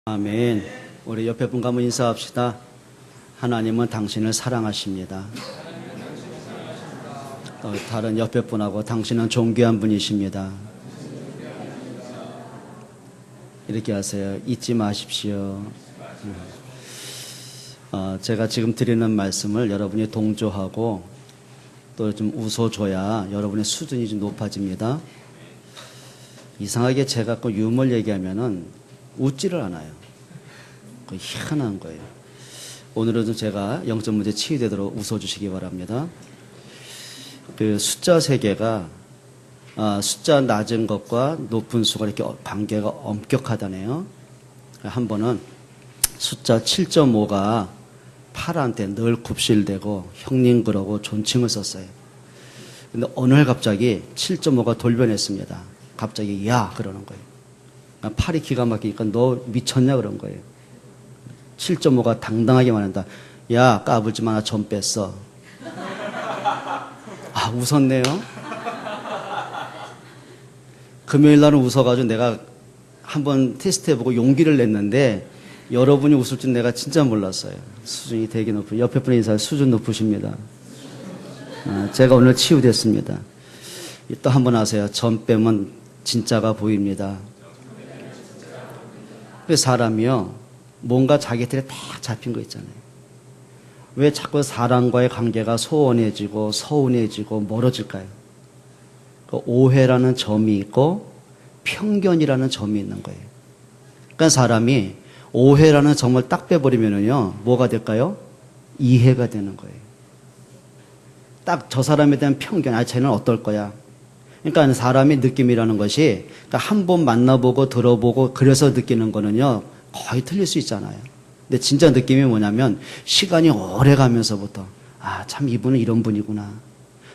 아멘. 우리 옆에 분과 한번 인사합시다. 하나님은 당신을 사랑하십니다. 다른 옆에 분하고 당신은 존귀한 분이십니다. 이렇게 하세요. 잊지 마십시오. 제가 지금 드리는 말씀을 여러분이 동조하고 또 좀 웃어줘야 여러분의 수준이 좀 높아집니다. 이상하게 제가 그 유머를 얘기하면은 웃지를 않아요. 그 희한한 거예요. 오늘은 제가 영적 문제 치유되도록 웃어주시기 바랍니다. 그 숫자 세계가 숫자 낮은 것과 높은 수가 이렇게 관계가 엄격하다네요. 한 번은 숫자 7.5가 8한테 늘 굽실대고 형님 그러고 존칭을 썼어요. 근데 어느 날 갑자기 7.5가 돌변했습니다. 갑자기 야 그러는 거예요. 팔이 기가 막히니까 너 미쳤냐 그런 거예요. 7.5가 당당하게 말한다. 야 까불지 마, 나 전 뺐어. 웃었네요. 금요일 날은 웃어가지고 내가 한번 테스트해보고 용기를 냈는데 여러분이 웃을 줄 내가 진짜 몰랐어요. 수준이 되게 높은, 옆에 분의 인사 수준 높으십니다. 제가 오늘 치유됐습니다. 또 한번 하세요. 전 빼면 진짜가 보입니다. 사람이요, 뭔가 자기 틀에 딱 잡힌 거 있잖아요. 왜 자꾸 사람과의 관계가 소원해지고 서운해지고 멀어질까요? 그 오해라는 점이 있고 편견이라는 점이 있는 거예요. 그러니까 사람이 오해라는 점을 딱 빼버리면요, 뭐가 될까요? 이해가 되는 거예요. 딱 저 사람에 대한 편견, 쟤는 어떨 거야? 그러니까 사람의 느낌이라는 것이 한 번 만나보고 들어보고 그래서 느끼는 거는요 거의 틀릴 수 있잖아요. 근데 진짜 느낌이 뭐냐면 시간이 오래 가면서부터 참 이분은 이런 분이구나.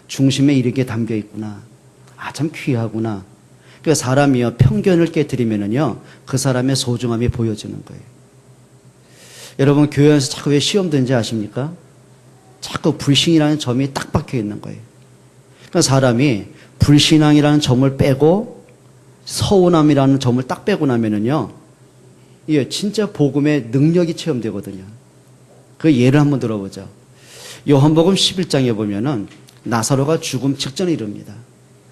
중심에 이렇게 담겨 있구나. 참 귀하구나. 그러니까 사람이요 편견을 깨뜨리면은요 그 사람의 소중함이 보여지는 거예요. 여러분 교회에서 자꾸 왜 시험 드는지 아십니까? 자꾸 불신이라는 점이 딱 박혀 있는 거예요. 그러니까 사람이 불신앙이라는 점을 빼고 서운함이라는 점을 딱 빼고 나면은요, 이게 진짜 복음의 능력이 체험되거든요. 그 예를 한번 들어보죠. 요한복음 11장에 보면은 나사로가 죽음 직전에 이릅니다.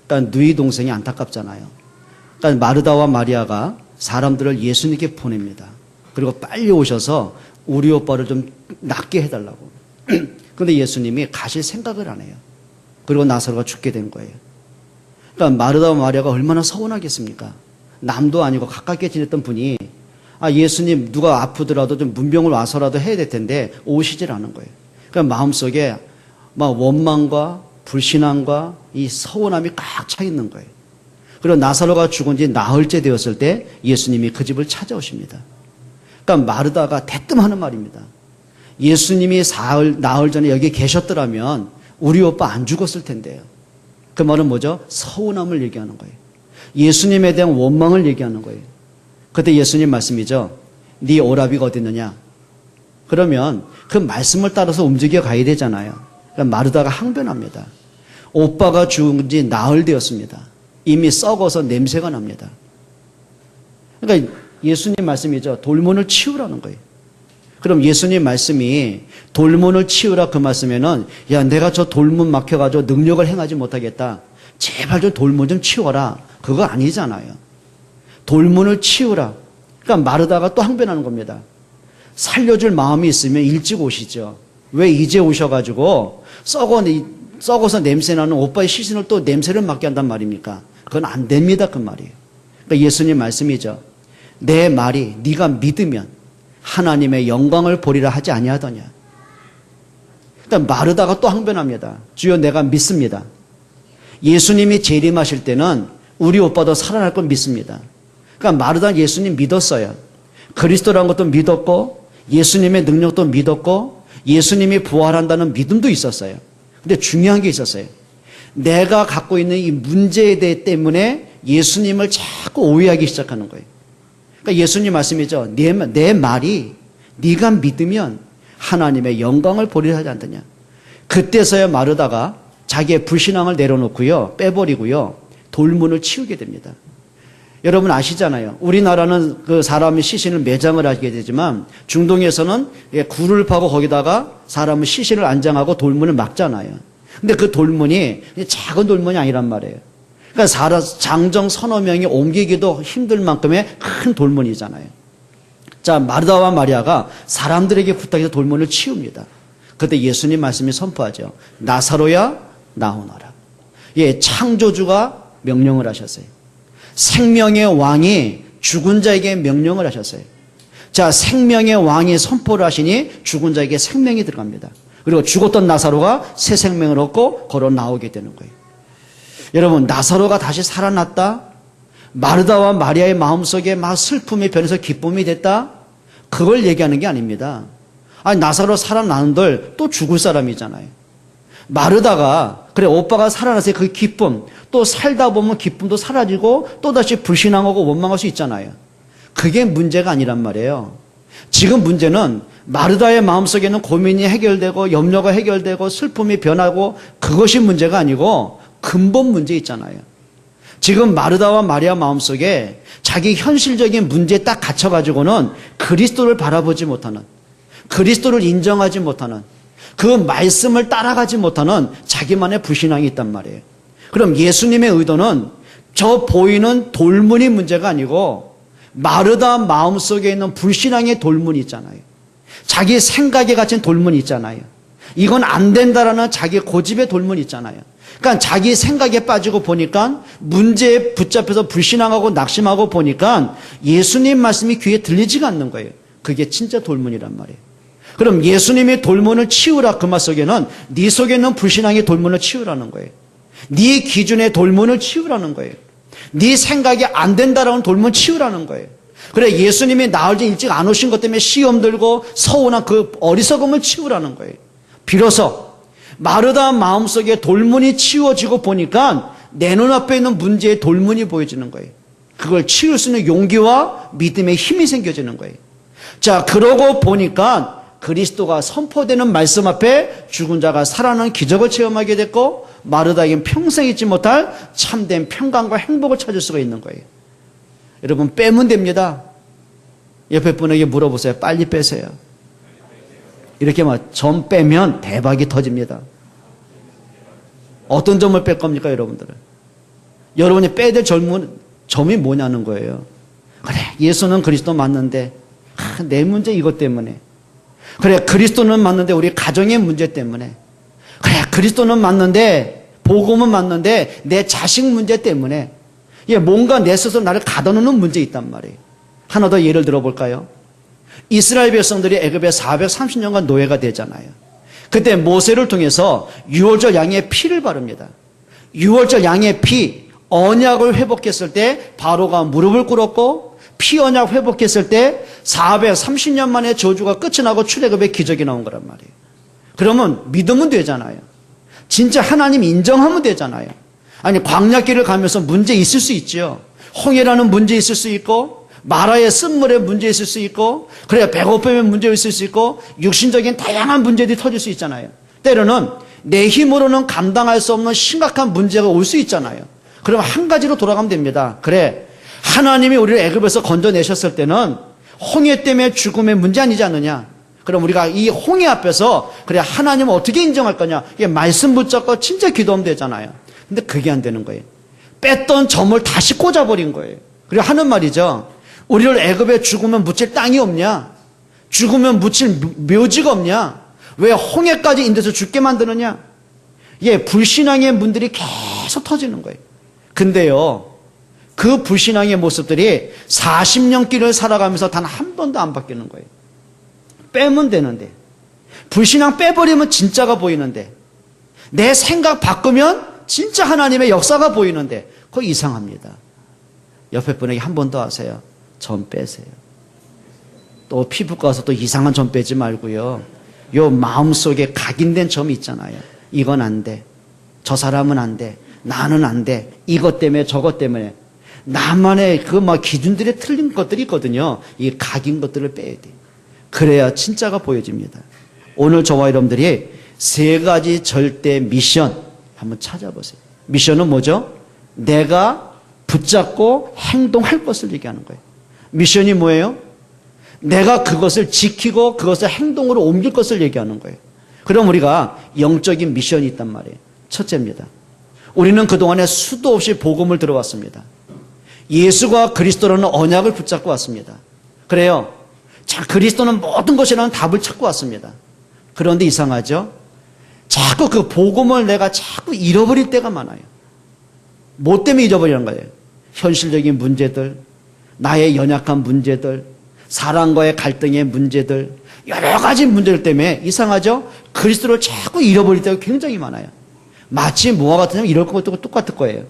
그러니까 누이 동생이 안타깝잖아요. 그러니까 마르다와 마리아가 사람들을 예수님께 보냅니다. 그리고 빨리 오셔서 우리 오빠를 좀 낫게 해달라고. 그런데 예수님이 가실 생각을 안 해요. 그리고 나사로가 죽게 된 거예요. 그러니까 마르다와 마리아가 얼마나 서운하겠습니까? 남도 아니고 가깝게 지냈던 분이 예수님 누가 아프더라도 좀 문병을 와서라도 해야 될 텐데 오시질 않은 거예요. 그러니까 마음속에 막 원망과 불신앙과 이 서운함이 꽉 차 있는 거예요. 그리고 나사로가 죽은 지 나흘째 되었을 때 예수님이 그 집을 찾아오십니다. 그러니까 마르다가 대뜸 하는 말입니다. 예수님이 나흘 전에 여기 계셨더라면 우리 오빠 안 죽었을 텐데요. 그 말은 뭐죠? 서운함을 얘기하는 거예요. 예수님에 대한 원망을 얘기하는 거예요. 그때 예수님 말씀이죠. 네 오라비가 어디 있느냐? 그러면 그 말씀을 따라서 움직여 가야 되잖아요. 그러니까 마르다가 항변합니다. 오빠가 죽은 지 나흘 되었습니다. 이미 썩어서 냄새가 납니다. 그러니까 예수님 말씀이죠. 돌문을 치우라는 거예요. 그럼 예수님 말씀이 돌문을 치우라 그 말씀에는 야 내가 저 돌문 막혀가지고 능력을 행하지 못하겠다. 제발 저 돌문 좀 치워라. 그거 아니잖아요. 돌문을 치우라. 그러니까 마르다가 또 항변하는 겁니다. 살려줄 마음이 있으면 일찍 오시죠. 왜 이제 오셔가지고 썩어서 냄새나는 오빠의 시신을 또 냄새를 맡게 한단 말입니까? 그건 안 됩니다. 그 말이에요. 그러니까 예수님 말씀이죠. 내 말이 네가 믿으면 하나님의 영광을 보리라 하지 아니하더냐. 그러니까 마르다가 또 항변합니다. 주여 내가 믿습니다. 예수님이 재림하실 때는 우리 오빠도 살아날 걸 믿습니다. 그러니까 마르다는 예수님 믿었어요. 그리스도라는 것도 믿었고 예수님의 능력도 믿었고 예수님이 부활한다는 믿음도 있었어요. 근데 중요한 게 있었어요. 내가 갖고 있는 이 문제에 대해 때문에 예수님을 자꾸 오해하기 시작하는 거예요. 그러니까 예수님 말씀이죠. 내 말이 네가 믿으면 하나님의 영광을 보리라 하지 않느냐. 그때서야 마르다가 자기의 불신앙을 내려놓고요. 빼버리고요. 돌문을 치우게 됩니다. 여러분 아시잖아요. 우리나라는 그 사람이 시신을 매장을 하게 되지만 중동에서는 굴을 파고 거기다가 사람을 시신을 안장하고 돌문을 막잖아요. 근데 그 돌문이 작은 돌문이 아니란 말이에요. 그러니까 장정 서너 명이 옮기기도 힘들 만큼의 큰 돌문이잖아요. 자, 마르다와 마리아가 사람들에게 부탁해서 돌문을 치웁니다. 그때 예수님 말씀이 선포하죠. 나사로야 나오너라. 예, 창조주가 명령을 하셨어요. 생명의 왕이 죽은 자에게 명령을 하셨어요. 자, 생명의 왕이 선포를 하시니 죽은 자에게 생명이 들어갑니다. 그리고 죽었던 나사로가 새 생명을 얻고 걸어 나오게 되는 거예요. 여러분, 나사로가 다시 살아났다? 마르다와 마리아의 마음속에 막 슬픔이 변해서 기쁨이 됐다? 그걸 얘기하는 게 아닙니다. 아니, 나사로 살아나는들 또 죽을 사람이잖아요. 마르다가 그래 오빠가 살아나서 그 기쁨, 또 살다 보면 기쁨도 사라지고 또다시 불신앙하고 원망할 수 있잖아요. 그게 문제가 아니란 말이에요. 지금 문제는 마르다의 마음속에는 고민이 해결되고 염려가 해결되고 슬픔이 변하고 그것이 문제가 아니고 근본 문제 있잖아요. 지금 마르다와 마리아 마음속에 자기 현실적인 문제에 딱 갇혀가지고는 그리스도를 바라보지 못하는, 그리스도를 인정하지 못하는, 그 말씀을 따라가지 못하는 자기만의 불신앙이 있단 말이에요. 그럼 예수님의 의도는 저 보이는 돌문이 문제가 아니고 마르다 마음속에 있는 불신앙의 돌문이 있잖아요. 자기 생각에 갇힌 돌문이 있잖아요. 이건 안 된다라는 자기 고집의 돌문이 있잖아요. 그러니까 자기 생각에 빠지고 보니까 문제에 붙잡혀서 불신앙하고 낙심하고 보니까 예수님 말씀이 귀에 들리지가 않는 거예요. 그게 진짜 돌문이란 말이에요. 그럼 예수님이 돌문을 치우라 그 말 속에는 네 속에 있는 불신앙의 돌문을 치우라는 거예요. 네 기준의 돌문을 치우라는 거예요. 네 생각이 안 된다라는 돌문 치우라는 거예요. 그래 예수님이 나올 때 일찍 안 오신 것 때문에 시험 들고 서운한 그 어리석음을 치우라는 거예요. 비로소 마르다 마음속에 돌문이 치워지고 보니까 내 눈앞에 있는 문제의 돌문이 보여지는 거예요. 그걸 치울 수 있는 용기와 믿음의 힘이 생겨지는 거예요. 자, 그러고 보니까 그리스도가 선포되는 말씀 앞에 죽은 자가 살아나는 기적을 체험하게 됐고 마르다에겐 평생 잊지 못할 참된 평강과 행복을 찾을 수가 있는 거예요. 여러분 빼면 됩니다. 옆에 분에게 물어보세요. 빨리 빼세요. 이렇게 막 점 빼면 대박이 터집니다. 어떤 점을 뺄 겁니까 여러분들은? 여러분이 빼야 될 점이 뭐냐는 거예요. 그래 예수는 그리스도 맞는데 내 문제 이것 때문에, 그래 그리스도는 맞는데 우리 가정의 문제 때문에, 그래 그리스도는 맞는데 복음은 맞는데 내 자식 문제 때문에, 뭔가 내 스스로 나를 가둬놓는 문제 있단 말이에요. 하나 더 예를 들어볼까요? 이스라엘 백성들이 애굽에 430년간 노예가 되잖아요. 그때 모세를 통해서 유월절 양의 피를 바릅니다. 유월절 양의 피, 언약을 회복했을 때 바로가 무릎을 꿇었고 피 언약 회복했을 때 430년 만에 저주가 끝이 나고 출애굽의 기적이 나온 거란 말이에요. 그러면 믿으면 되잖아요. 진짜 하나님 인정하면 되잖아요. 아니 광야길을 가면서 문제 있을 수 있죠. 홍해라는 문제 있을 수 있고 마라의 쓴물에 문제 있을 수 있고, 그래야 배고프면 문제 있을 수 있고, 육신적인 다양한 문제들이 터질 수 있잖아요. 때로는 내 힘으로는 감당할 수 없는 심각한 문제가 올 수 있잖아요. 그럼 한 가지로 돌아가면 됩니다. 그래 하나님이 우리를 애굽에서 건져내셨을 때는 홍해 때문에 죽음의 문제 아니지 않느냐. 그럼 우리가 이 홍해 앞에서 그래 하나님을 어떻게 인정할 거냐. 이게 말씀 붙잡고 진짜 기도하면 되잖아요. 근데 그게 안 되는 거예요. 뺐던 점을 다시 꽂아버린 거예요. 그리고 하는 말이죠. 우리를 애굽에 죽으면 묻힐 땅이 없냐? 죽으면 묻힐 묘지가 없냐? 왜 홍해까지 인도해서 죽게 만드느냐? 불신앙의 문들이 계속 터지는 거예요. 근데요, 그 불신앙의 모습들이 40년 길을 살아가면서 단 한 번도 안 바뀌는 거예요. 빼면 되는데, 불신앙 빼버리면 진짜가 보이는데, 내 생각 바꾸면 진짜 하나님의 역사가 보이는데, 그거 이상합니다. 옆에 분에게 한 번 더 하세요. 점 빼세요. 또 피부과 가서 또 이상한 점 빼지 말고요. 요 마음속에 각인된 점이 있잖아요. 이건 안 돼. 저 사람은 안 돼. 나는 안 돼. 이것 때문에 저것 때문에. 나만의 그 막 기준들이 틀린 것들이 있거든요. 이 각인 것들을 빼야 돼. 그래야 진짜가 보여집니다. 오늘 저와 여러분들이 세 가지 절대 미션 한번 찾아보세요. 미션은 뭐죠? 내가 붙잡고 행동할 것을 얘기하는 거예요. 미션이 뭐예요? 내가 그것을 지키고 그것을 행동으로 옮길 것을 얘기하는 거예요. 그럼 우리가 영적인 미션이 있단 말이에요. 첫째입니다. 우리는 그동안에 수도 없이 복음을 들어왔습니다. 예수가 그리스도라는 언약을 붙잡고 왔습니다. 그래요. 자, 그리스도는 모든 것이라는 답을 찾고 왔습니다. 그런데 이상하죠? 자꾸 그 복음을 내가 자꾸 잃어버릴 때가 많아요. 뭐 때문에 잃어버리는 거예요? 현실적인 문제들, 나의 연약한 문제들, 사람과의 갈등의 문제들, 여러 가지 문제들 때문에 이상하죠? 그리스도를 자꾸 잃어버릴 때가 굉장히 많아요. 마치 뭐와 같으냐면 이럴 것도 똑같을 거예요.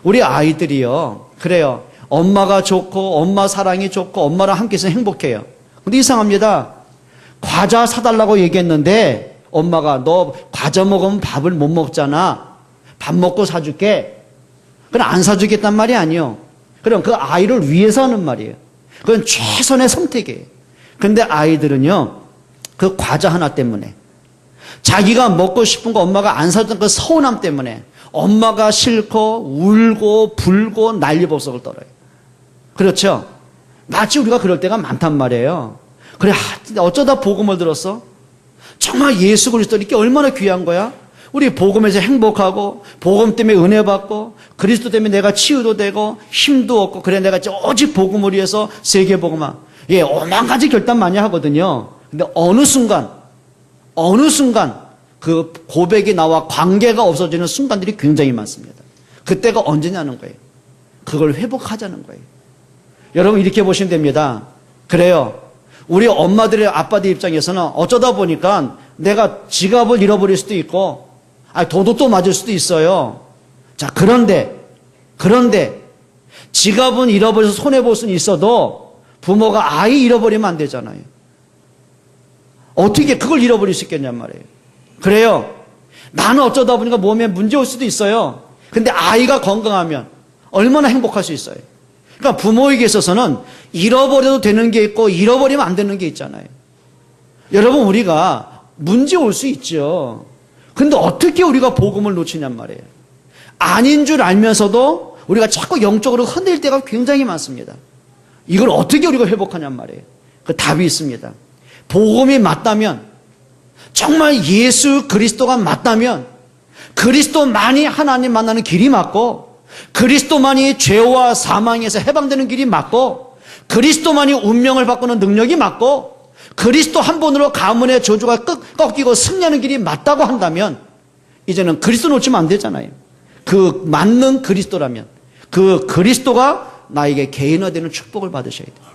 우리 아이들이요. 그래요. 엄마가 좋고 엄마 사랑이 좋고 엄마랑 함께 있으면 행복해요. 근데 이상합니다. 과자 사달라고 얘기했는데 엄마가 너 과자 먹으면 밥을 못 먹잖아. 밥 먹고 사줄게. 그럼 안 사주겠단 말이 아니에요. 그럼 그 아이를 위해서 하는 말이에요. 그건 최선의 선택이에요. 근데 아이들은요. 그 과자 하나 때문에 자기가 먹고 싶은 거 엄마가 안 사준 그 서운함 때문에 엄마가 싫고 울고 불고 난리법석을 떨어요. 그렇죠? 마치 우리가 그럴 때가 많단 말이에요. 그래, 어쩌다 복음을 들었어? 정말 예수 그리스도 이렇게 얼마나 귀한 거야? 우리 복음에서 행복하고 복음 때문에 은혜 받고 그리스도 때문에 내가 치유도 되고 힘도 얻고 그래 내가 오직 복음을 위해서 세계 복음화 오만 가지 결단 많이 하거든요. 근데 어느 순간 그 고백이 나와 관계가 없어지는 순간들이 굉장히 많습니다. 그때가 언제냐는 거예요. 그걸 회복하자는 거예요. 여러분 이렇게 보시면 됩니다. 그래요. 우리 엄마들의 아빠들 입장에서는 어쩌다 보니까 내가 지갑을 잃어버릴 수도 있고 도둑도 맞을 수도 있어요. 자, 그런데 지갑은 잃어버려서 손해볼 수는 있어도 부모가 아이 잃어버리면 안 되잖아요. 어떻게 그걸 잃어버릴 수 있겠냔 말이에요. 그래요. 나는 어쩌다 보니까 몸에 문제 올 수도 있어요. 근데 아이가 건강하면 얼마나 행복할 수 있어요. 그러니까 부모에게 있어서는 잃어버려도 되는 게 있고 잃어버리면 안 되는 게 있잖아요. 여러분 우리가 문제 올 수 있죠. 근데 어떻게 우리가 복음을 놓치냔 말이에요. 아닌 줄 알면서도 우리가 자꾸 영적으로 흔들 때가 굉장히 많습니다. 이걸 어떻게 우리가 회복하냔 말이에요. 그 답이 있습니다. 복음이 맞다면 정말 예수 그리스도가 맞다면 그리스도만이 하나님 만나는 길이 맞고 그리스도만이 죄와 사망에서 해방되는 길이 맞고 그리스도만이 운명을 바꾸는 능력이 맞고 그리스도 한 번으로 가문의 저주가 꺾이고 승리하는 길이 맞다고 한다면 이제는 그리스도 놓치면 안 되잖아요. 그 맞는 그리스도라면 그 그리스도가 나에게 개인화되는 축복을 받으셔야 돼요.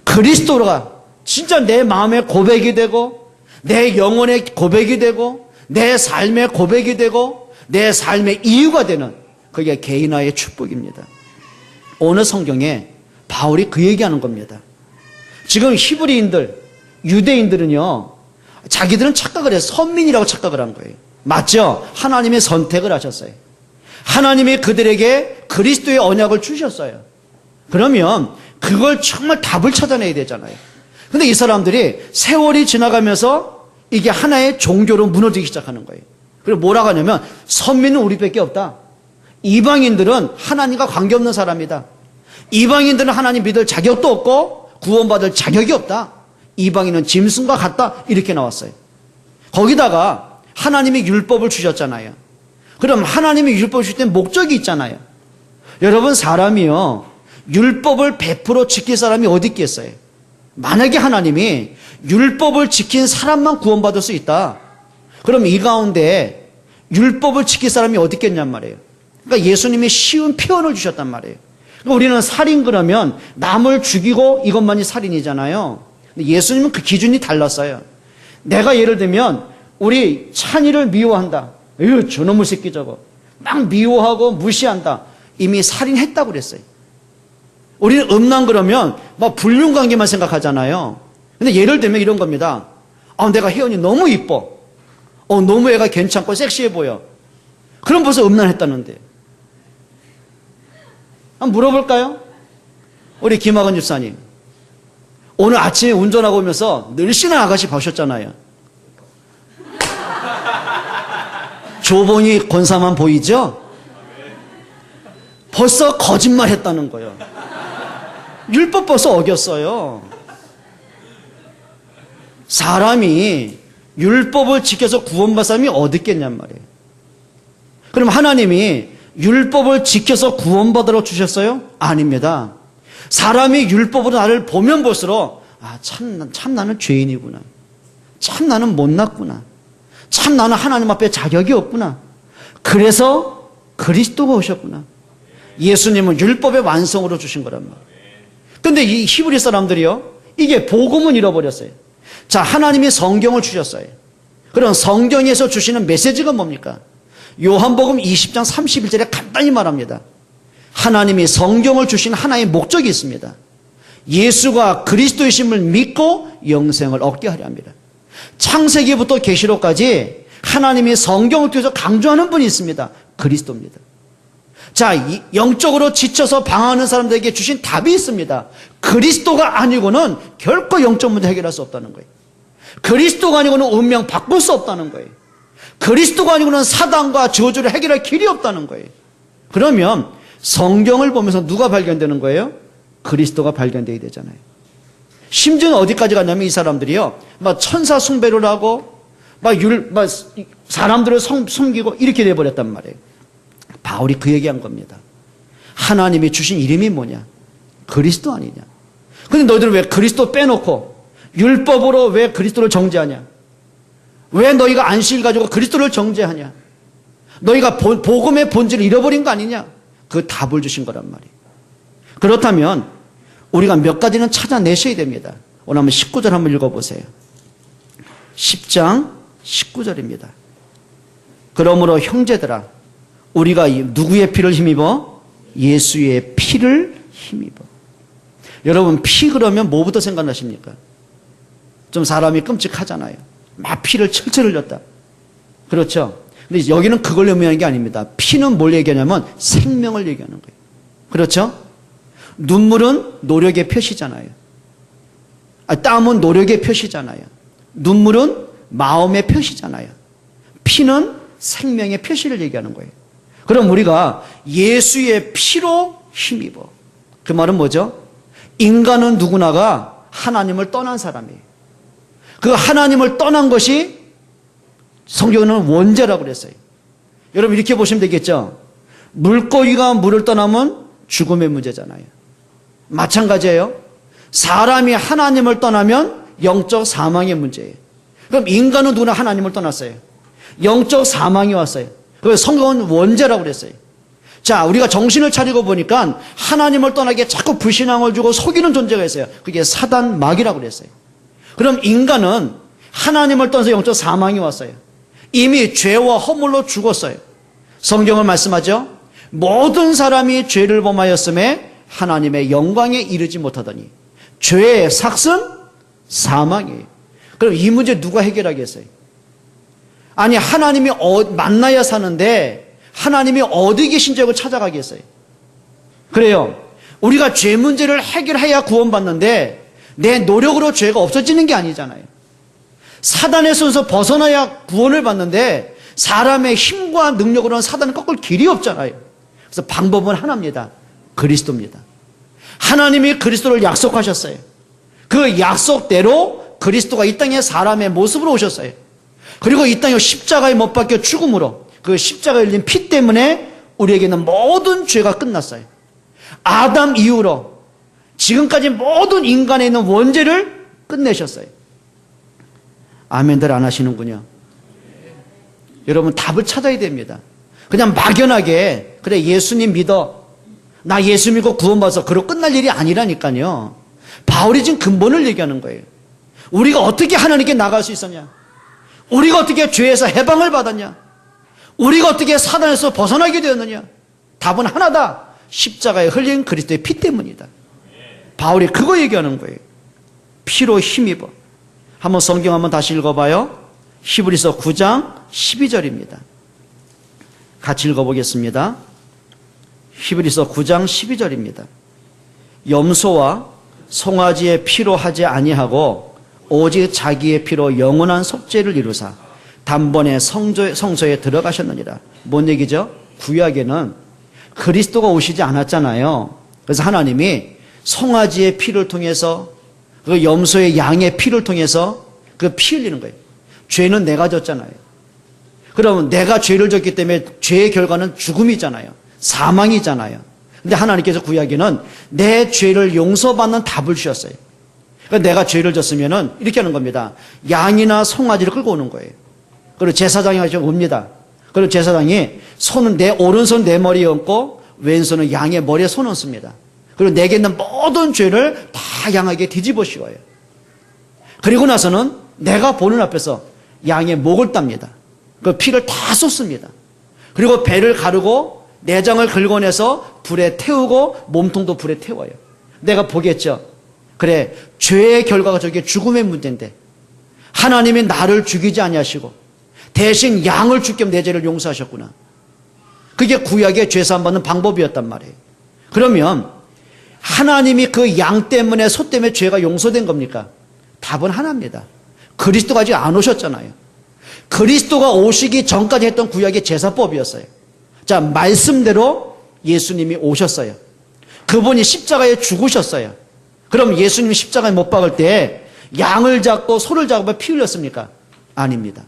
그리스도가 진짜 내 마음의 고백이 되고 내 영혼의 고백이 되고 내 삶의 고백이 되고 내 삶의 이유가 되는 그게 개인화의 축복입니다. 오늘 성경에 바울이 그 얘기하는 겁니다. 지금 히브리인들, 유대인들은요, 자기들은 착각을 해서 선민이라고 착각을 한 거예요. 맞죠? 하나님의 선택을 하셨어요. 하나님이 그들에게 그리스도의 언약을 주셨어요. 그러면 그걸 정말 답을 찾아내야 되잖아요. 근데 이 사람들이 세월이 지나가면서 이게 하나의 종교로 무너지기 시작하는 거예요. 그리고 뭐라고 하냐면 선민은 우리밖에 없다. 이방인들은 하나님과 관계없는 사람이다. 이방인들은 하나님 믿을 자격도 없고 구원받을 자격이 없다. 이방인은 짐승과 같다. 이렇게 나왔어요. 거기다가 하나님이 율법을 주셨잖아요. 그럼 하나님이 율법을 주실 때 목적이 있잖아요. 여러분 사람이요. 율법을 100% 지킬 사람이 어디 있겠어요? 만약에 하나님이 율법을 지킨 사람만 구원받을 수 있다. 그럼 이 가운데 율법을 지킬 사람이 어디 있겠냔 말이에요. 그러니까 예수님이 쉬운 표현을 주셨단 말이에요. 그러니까 우리는 살인 그러면 남을 죽이고 이것만이 살인이잖아요. 근데 예수님은 그 기준이 달랐어요. 내가 예를 들면 우리 찬이를 미워한다. 에휴 저놈의 새끼 저거. 막 미워하고 무시한다. 이미 살인했다고 그랬어요. 우리는 음란 그러면 막 불륜관계만 생각하잖아요. 근데 예를 들면 이런 겁니다. 내가 혜연이 너무 이뻐. 너무 애가 괜찮고 섹시해 보여. 그럼 벌써 음란했다는데. 한번 물어볼까요? 우리 김학은 집사님. 오늘 아침에 운전하고 오면서 늘씬한 아가씨 보셨잖아요. 조봉이 권사만 보이죠? 벌써 거짓말 했다는 거예요. 율법 벌써 어겼어요. 사람이 율법을 지켜서 구원받은 사람이 어디 있겠냔 말이에요. 그럼 하나님이 율법을 지켜서 구원받으러 주셨어요? 아닙니다. 사람이 율법으로 나를 보면 볼수록 참 나는 죄인이구나. 참 나는 못났구나. 참 나는 하나님 앞에 자격이 없구나. 그래서 그리스도가 오셨구나. 예수님은 율법의 완성으로 주신 거란 말이에요. 근데 이 히브리 사람들이요, 이게 복음은 잃어버렸어요. 자, 하나님이 성경을 주셨어요. 그럼 성경에서 주시는 메시지가 뭡니까? 요한복음 20장 31절에 간단히 말합니다. 하나님이 성경을 주신 하나의 목적이 있습니다. 예수가 그리스도이심을 믿고 영생을 얻게 하려 합니다. 창세기부터 계시록까지 하나님이 성경을 통해서 강조하는 분이 있습니다. 그리스도입니다. 자, 영적으로 지쳐서 방황하는 사람들에게 주신 답이 있습니다. 그리스도가 아니고는 결코 영적 문제 해결할 수 없다는 거예요. 그리스도가 아니고는 운명 바꿀 수 없다는 거예요. 그리스도가 아니고는 사단과 저주를 해결할 길이 없다는 거예요. 그러면 성경을 보면서 누가 발견되는 거예요? 그리스도가 발견되어야 되잖아요. 심지어는 어디까지 갔냐면 이 사람들이요, 막 천사 숭배를 하고 막 사람들을 숨기고 이렇게 돼버렸단 말이에요. 바울이 그 얘기한 겁니다. 하나님이 주신 이름이 뭐냐? 그리스도 아니냐? 근데 너희들은 왜 그리스도 빼놓고 율법으로 왜 그리스도를 정죄하냐? 왜 너희가 안식일 가지고 그리스도를 정죄하냐? 너희가 복음의 본질을 잃어버린 거 아니냐? 그 답을 주신 거란 말이에요. 그렇다면 우리가 몇 가지는 찾아내셔야 됩니다. 오늘 한번 19절 한번 읽어보세요. 10장 19절입니다. 그러므로 형제들아, 우리가 누구의 피를 힘입어? 예수의 피를 힘입어. 여러분, 피 그러면 뭐부터 생각나십니까? 좀 사람이 끔찍하잖아요. 막 피를 철철 흘렸다. 그렇죠? 근데 여기는 그걸 의미하는 게 아닙니다. 피는 뭘 얘기하냐면 생명을 얘기하는 거예요. 그렇죠? 눈물은 노력의 표시잖아요. 땀은 노력의 표시잖아요. 눈물은 마음의 표시잖아요. 피는 생명의 표시를 얘기하는 거예요. 그럼 우리가 예수의 피로 힘입어. 그 말은 뭐죠? 인간은 누구나가 하나님을 떠난 사람이에요. 그 하나님을 떠난 것이 성경은 원죄라고 그랬어요. 여러분 이렇게 보시면 되겠죠? 물고기가 물을 떠나면 죽음의 문제잖아요. 마찬가지예요. 사람이 하나님을 떠나면 영적 사망의 문제예요. 그럼 인간은 누구나 하나님을 떠났어요. 영적 사망이 왔어요. 그래서 성경은 원죄라고 그랬어요. 자, 우리가 정신을 차리고 보니까 하나님을 떠나게 자꾸 불신앙을 주고 속이는 존재가 있어요. 그게 사단 마귀라고 그랬어요. 그럼 인간은 하나님을 떠나서 영적 사망이 왔어요. 이미 죄와 허물로 죽었어요. 성경을 말씀하죠. 모든 사람이 죄를 범하였음에 하나님의 영광에 이르지 못하더니 죄의 삭은 사망이에요. 그럼 이 문제 누가 해결하겠어요? 아니, 하나님이 만나야 사는데 하나님이 어디 계신지 알고 찾아가겠어요? 그래요. 우리가 죄 문제를 해결해야 구원받는데 내 노력으로 죄가 없어지는 게 아니잖아요. 사단의 손에서 벗어나야 구원을 받는데 사람의 힘과 능력으로는 사단을 꺾을 길이 없잖아요. 그래서 방법은 하나입니다. 그리스도입니다. 하나님이 그리스도를 약속하셨어요. 그 약속대로 그리스도가 이 땅에 사람의 모습으로 오셨어요. 그리고 이 땅에 십자가에 못 박혀 죽음으로 그 십자가에 흘린 피 때문에 우리에게는 모든 죄가 끝났어요. 아담 이후로 지금까지 모든 인간에 있는 원죄를 끝내셨어요. 아멘들 안 하시는군요. 여러분 답을 찾아야 됩니다. 그냥 막연하게 그래 예수님 믿어, 나 예수 믿고 구원받아서 그러고 끝날 일이 아니라니까요. 바울이 지금 근본을 얘기하는 거예요. 우리가 어떻게 하나님께 나갈 수 있었냐? 우리가 어떻게 죄에서 해방을 받았냐? 우리가 어떻게 사단에서 벗어나게 되었느냐? 답은 하나다. 십자가에 흘린 그리스도의 피 때문이다. 바울이 그거 얘기하는 거예요. 피로 힘입어. 한번 성경 한번 다시 읽어봐요. 히브리서 9장 12절입니다. 같이 읽어보겠습니다. 히브리서 9장 12절입니다. 염소와 송아지의 피로 하지 아니하고 오직 자기의 피로 영원한 속죄를 이루사 단번에 성소에 들어가셨느니라. 뭔 얘기죠? 구약에는 그리스도가 오시지 않았잖아요. 그래서 하나님이 송아지의 피를 통해서 그 염소의 양의 피를 통해서 그 피 흘리는 거예요. 죄는 내가 졌잖아요. 그러면 내가 죄를 졌기 때문에 죄의 결과는 죽음이잖아요. 사망이잖아요. 근데 하나님께서 구약에는 내 죄를 용서받는 답을 주셨어요. 그러니까 내가 죄를 졌으면은 이렇게 하는 겁니다. 양이나 송아지를 끌고 오는 거예요. 그리고 제사장이 옵니다. 그리고 제사장이 손은 내 오른손 내 머리에 얹고 왼손은 양의 머리에 손 얹습니다. 그리고 내게 있는 모든 죄를 다 양에게 뒤집어 씌워요. 그리고 나서는 내가 보는 앞에서 양의 목을 땁니다. 그 피를 다 쏟습니다. 그리고 배를 가르고 내장을 긁어내서 불에 태우고 몸통도 불에 태워요. 내가 보겠죠. 그래, 죄의 결과가 저게 죽음의 문제인데 하나님이 나를 죽이지 아니하시고 대신 양을 죽게 내 죄를 용서하셨구나. 그게 구약의 죄사함 받는 방법이었단 말이에요. 그러면 하나님이 그 양 때문에 소 때문에 죄가 용서된 겁니까? 답은 하나입니다. 그리스도가 아직 안 오셨잖아요. 그리스도가 오시기 전까지 했던 구약의 제사법이었어요. 자, 말씀대로 예수님이 오셨어요. 그분이 십자가에 죽으셨어요. 그럼 예수님이 십자가에 못 박을 때 양을 잡고 소를 잡고 피 흘렸습니까? 아닙니다.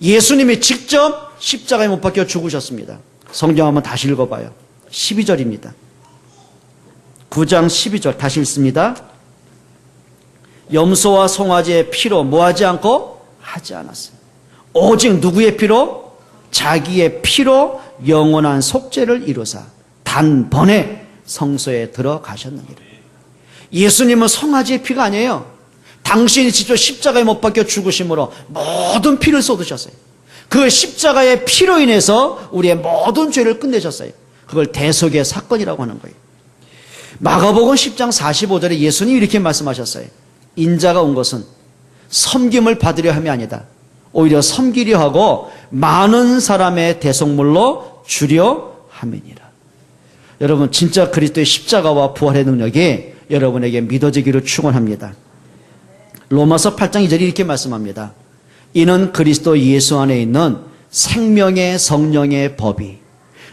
예수님이 직접 십자가에 못 박혀 죽으셨습니다. 성경 한번 다시 읽어봐요. 12절입니다. 9장 12절 다시 읽습니다. 염소와 송아지의 피로 뭐하지 않고 하지 않았어요. 오직 누구의 피로? 자기의 피로 영원한 속죄를 이루사 단번에 성소에 들어가셨느니라. 예수님은 송아지의 피가 아니에요. 당신이 직접 십자가에 못 박혀 죽으심으로 모든 피를 쏟으셨어요. 그 십자가의 피로 인해서 우리의 모든 죄를 끝내셨어요. 그걸 대속의 사건이라고 하는 거예요. 마가복음 10장 45절에 예수님이 이렇게 말씀하셨어요. 인자가 온 것은 섬김을 받으려 함이 아니다. 오히려 섬기려 하고 많은 사람의 대속물로 주려 함이니라. 여러분, 진짜 그리스도의 십자가와 부활의 능력이 여러분에게 믿어지기를 축원합니다. 로마서 8장 2절이 이렇게 말씀합니다. 이는 그리스도 예수 안에 있는 생명의 성령의 법이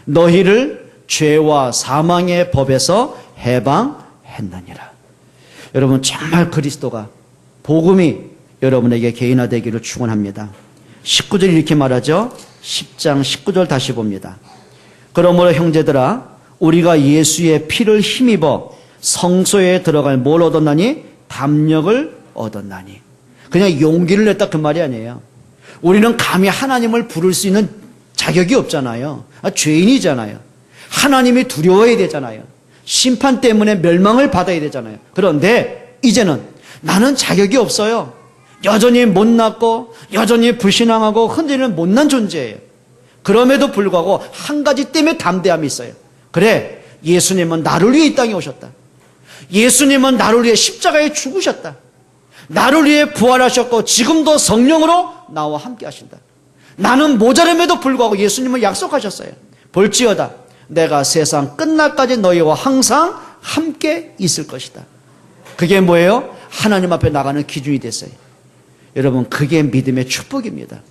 너희를 죄와 사망의 법에서 해방했느니라. 여러분, 정말 그리스도가 복음이 여러분에게 개인화되기를 축원합니다. 19절 이렇게 말하죠. 10장 19절 다시 봅니다. 그러므로 형제들아 우리가 예수의 피를 힘입어 성소에 들어갈 뭘 얻었나니? 담력을 얻었나니. 그냥 용기를 냈다 그 말이 아니에요. 우리는 감히 하나님을 부를 수 있는 자격이 없잖아요. 죄인이잖아요. 하나님이 두려워야 되잖아요. 심판 때문에 멸망을 받아야 되잖아요. 그런데 이제는 나는 자격이 없어요. 여전히 못났고 여전히 불신앙하고 흔들리는 못난 존재예요. 그럼에도 불구하고 한 가지 때문에 담대함이 있어요. 그래, 예수님은 나를 위해 이 땅에 오셨다. 예수님은 나를 위해 십자가에 죽으셨다. 나를 위해 부활하셨고 지금도 성령으로 나와 함께 하신다. 나는 모자람에도 불구하고 예수님은 약속하셨어요. 볼지어다 내가 세상 끝날까지 너희와 항상 함께 있을 것이다. 그게 뭐예요? 하나님 앞에 나가는 기준이 됐어요. 여러분, 그게 믿음의 축복입니다.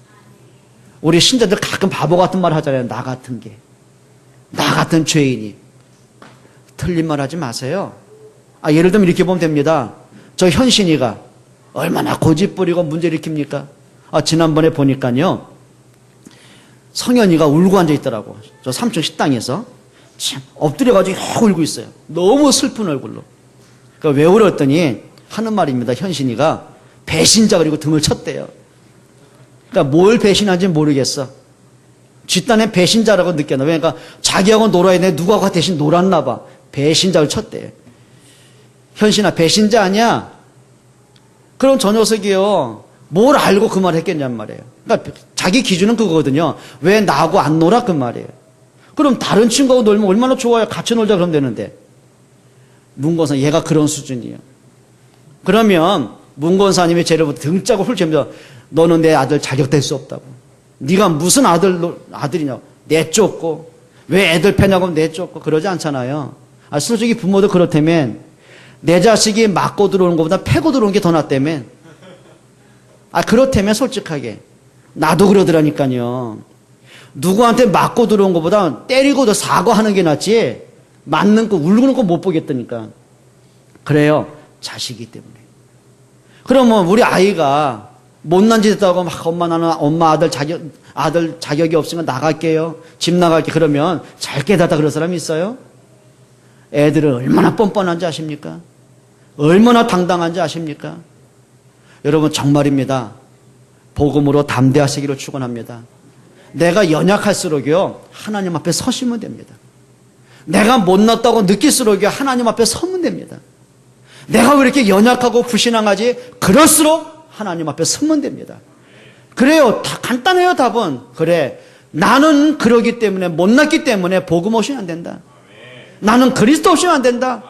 우리 신자들 가끔 바보 같은 말 하잖아요. 나 같은 게. 나 같은 죄인이. 틀린 말 하지 마세요. 예를 들면 이렇게 보면 됩니다. 저 현신이가 얼마나 고집부리고 문제 일으킵니까? 지난번에 보니까요. 성현이가 울고 앉아 있더라고. 저 3층 식당에서. 참, 엎드려가지고 울고 있어요. 너무 슬픈 얼굴로. 그러니까 왜 울었더니 하는 말입니다. 현신이가 배신자 그리고 등을 쳤대요. 그러니까 뭘 배신한지 모르겠어. 뒷단에 배신자라고 느꼈나. 그러니까 자기하고 놀아야 돼. 누구하고 대신 놀았나 봐. 배신자를 쳤대요. 현신아, 배신자 아니야? 그럼 저 녀석이요. 뭘 알고 그 말을 했겠냔 말이에요. 그러니까 자기 기준은 그거거든요. 왜 나하고 안 놀아? 그 말이에요. 그럼 다른 친구하고 놀면 얼마나 좋아요. 같이 놀자 그러면 되는데. 문권사 얘가 그런 수준이에요. 그러면 문권사님이 쟤를 등짜고 훌치면서 너는 내 아들 자격될 수 없다고. 네가 무슨 아들이냐고. 내쫓고 왜 애들 패냐고 내쫓고 그러지 않잖아요. 솔직히 부모도 그렇다면 내 자식이 맞고 들어오는 것보다 패고 들어오는 게 더 낫다면. 그렇다면 솔직하게 나도 그러더라니까요. 누구한테 맞고 들어온 것보다 때리고도 사과하는 게 낫지 맞는 거 울고는 거 못 보겠다니까. 그래요. 자식이기 때문에. 그러면 우리 아이가 못난 짓 했다고 막 엄마 아들 자격이 없으니까 나갈게요. 집 나갈게. 그러면 잘 깨닫다 그런 사람이 있어요? 애들은 얼마나 뻔뻔한지 아십니까? 얼마나 당당한지 아십니까? 여러분 정말입니다. 복음으로 담대하시기를 축원합니다. 내가 연약할수록요 하나님 앞에 서시면 됩니다. 내가 못났다고 느낄수록요 하나님 앞에 서면 됩니다. 내가 왜 이렇게 연약하고 불신앙하지? 그럴수록 하나님 앞에 서면 됩니다. 그래요. 다 간단해요. 답은. 그래. 나는 그러기 때문에 못났기 때문에 복음 없이는 안 된다. 나는 그리스도 없이는 안 된다.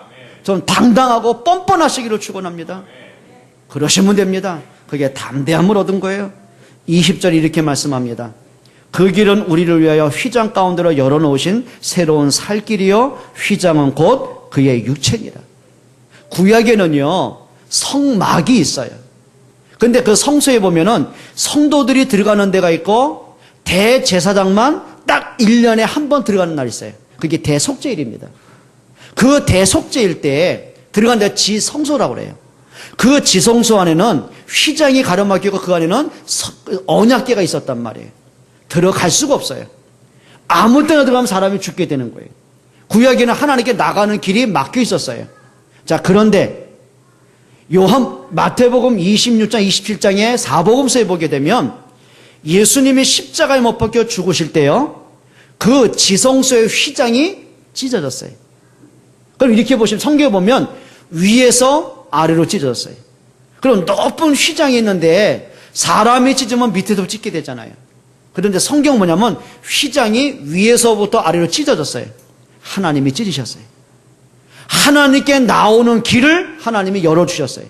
좀 당당하고 뻔뻔하시기를 축원합니다. 그러시면 됩니다. 그게 담대함을 얻은 거예요. 20절 이렇게 말씀합니다. 그 길은 우리를 위하여 휘장 가운데로 열어놓으신 새로운 살 길이요 휘장은 곧 그의 육체니라. 구약에는요 성막이 있어요. 근데 그 성소에 보면은 성도들이 들어가는 데가 있고 대제사장만 딱 1년에 한 번 들어가는 날이 있어요. 그게 대속죄일입니다. 그 대속죄일 때 들어간 데가 지성소라고 그래요. 그 지성소 안에는 휘장이 가로막히고 그 안에는 언약궤가 있었단 말이에요. 들어갈 수가 없어요. 아무 때나 들어가면 사람이 죽게 되는 거예요. 구약에는 하나님께 나가는 길이 막혀 있었어요. 자, 그런데 마태복음 26장 27장의 사복음서에 보게 되면 예수님이 십자가에 못 박혀 죽으실 때요 그 지성소의 휘장이 찢어졌어요. 그럼 이렇게 보시면 성경에 보면 위에서 아래로 찢어졌어요. 그럼 높은 휘장이 있는데 사람이 찢으면 밑에도 찢게 되잖아요. 그런데 성경은 뭐냐면 휘장이 위에서부터 아래로 찢어졌어요. 하나님이 찢으셨어요. 하나님께 나오는 길을 하나님이 열어주셨어요.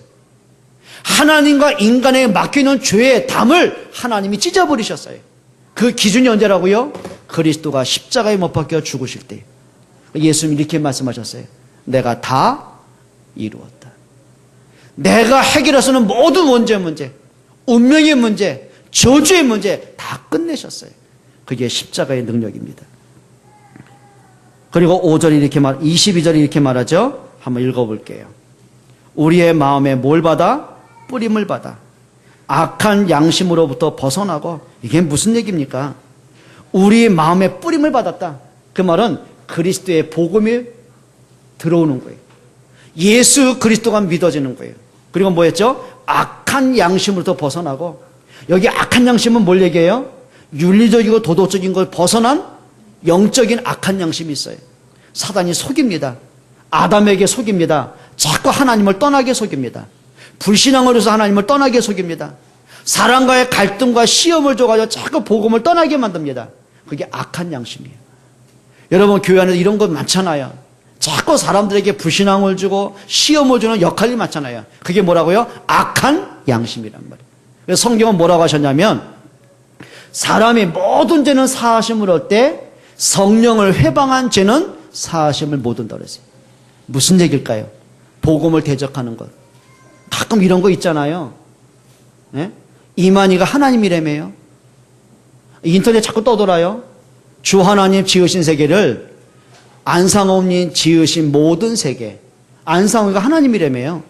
하나님과 인간에 막히는 죄의 담을 하나님이 찢어버리셨어요. 그 기준이 언제라고요? 그리스도가 십자가에 못 박혀 죽으실 때. 예수님이 이렇게 말씀하셨어요. 내가 다 이루었다. 내가 해결할 수 있는 모든 원죄의 문제, 운명의 문제, 저주의 문제 다 끝내셨어요. 그게 십자가의 능력입니다. 그리고 22절이 이렇게 말하죠. 한번 읽어볼게요. 우리의 마음에 뭘 받아? 뿌림을 받아. 악한 양심으로부터 벗어나고. 이게 무슨 얘기입니까? 우리 마음에 뿌림을 받았다. 그 말은 그리스도의 복음이 들어오는 거예요. 예수 그리스도가 믿어지는 거예요. 그리고 뭐였죠? 악한 양심으로부터 벗어나고. 여기 악한 양심은 뭘 얘기해요? 윤리적이고 도덕적인 걸 벗어난 영적인 악한 양심이 있어요. 사단이 속입니다. 아담에게 속입니다. 자꾸 하나님을 떠나게 속입니다. 불신앙으로 해서 하나님을 떠나게 속입니다. 사람과의 갈등과 시험을 줘가지고 자꾸 복음을 떠나게 만듭니다. 그게 악한 양심이에요. 여러분 교회 안에서 이런 거 많잖아요. 자꾸 사람들에게 불신앙을 주고 시험을 주는 역할이 많잖아요. 그게 뭐라고요? 악한 양심이란 말이에요. 그래서 성경은 뭐라고 하셨냐면 사람이 모든 죄는 사하심을 얻을 때 성령을 회방한 죄는 사하심을 못 얻는다고 그랬어요. 무슨 얘기일까요? 복음을 대적하는 것. 가끔 이런 거 있잖아요. 네? 이만희가 하나님이라며요. 인터넷 자꾸 떠돌아요. 주 하나님 지으신 세계를 안상호님 지으신 모든 세계. 안상호가 하나님이라며요.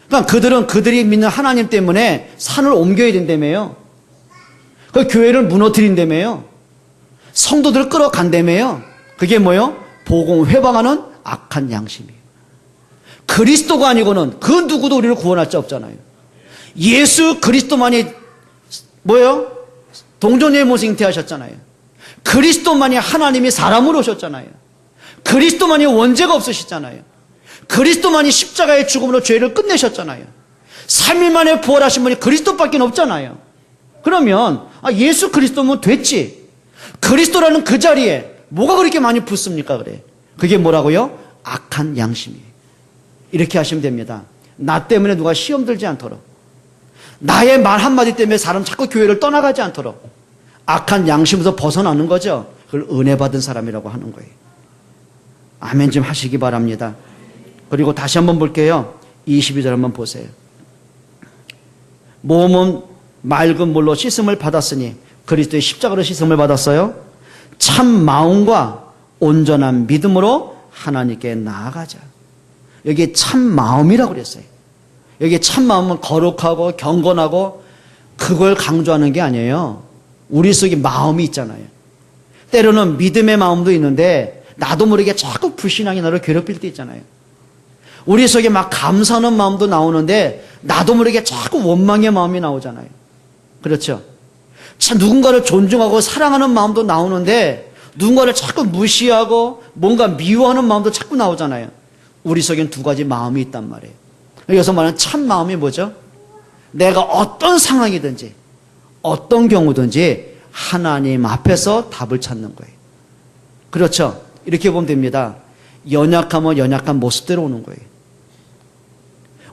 그러니까 그들은 그들이 믿는 하나님 때문에 산을 옮겨야 된다며요. 그 교회를 무너뜨린다며요. 성도들을 끌어간다며요. 그게 뭐예요? 복음 회방하는 악한 양심이에요. 그리스도가 아니고는 그 누구도 우리를 구원할 자 없잖아요. 예수 그리스도만이 뭐예요? 동정녀의 모습 잉태하셨잖아요. 그리스도만이 하나님이 사람으로 오셨잖아요. 그리스도만이 원죄가 없으시잖아요. 그리스도만이 십자가의 죽음으로 죄를 끝내셨잖아요. 3일 만에 부활하신 분이 그리스도밖에 없잖아요. 그러면 예수 그리스도면 됐지. 그리스도라는 그 자리에 뭐가 그렇게 많이 붙습니까? 그래. 그게 뭐라고요? 악한 양심이에요. 이렇게 하시면 됩니다. 나 때문에 누가 시험 들지 않도록, 나의 말 한마디 때문에 사람 자꾸 교회를 떠나가지 않도록 악한 양심에서 벗어나는 거죠. 그걸 은혜 받은 사람이라고 하는 거예요. 아멘 좀 하시기 바랍니다. 그리고 다시 한번 볼게요. 22절 한번 보세요. 몸은 맑은 물로 씻음을 받았으니 그리스도의 십자가로 씻음을 받았어요. 참 마음과 온전한 믿음으로 하나님께 나아가자. 여기 참 마음이라고 그랬어요. 여기 참 마음은 거룩하고 경건하고 그걸 강조하는 게 아니에요. 우리 속에 마음이 있잖아요. 때로는 믿음의 마음도 있는데 나도 모르게 자꾸 불신앙이 나를 괴롭힐 때 있잖아요. 우리 속에 막 감사하는 마음도 나오는데 나도 모르게 자꾸 원망의 마음이 나오잖아요. 그렇죠? 참 누군가를 존중하고 사랑하는 마음도 나오는데 누군가를 자꾸 무시하고 뭔가 미워하는 마음도 자꾸 나오잖아요. 우리 속엔 두 가지 마음이 있단 말이에요. 여기서 말하는 참 마음이 뭐죠? 내가 어떤 상황이든지 어떤 경우든지 하나님 앞에서 답을 찾는 거예요. 그렇죠? 이렇게 보면 됩니다. 연약하면 연약한 모습대로 오는 거예요.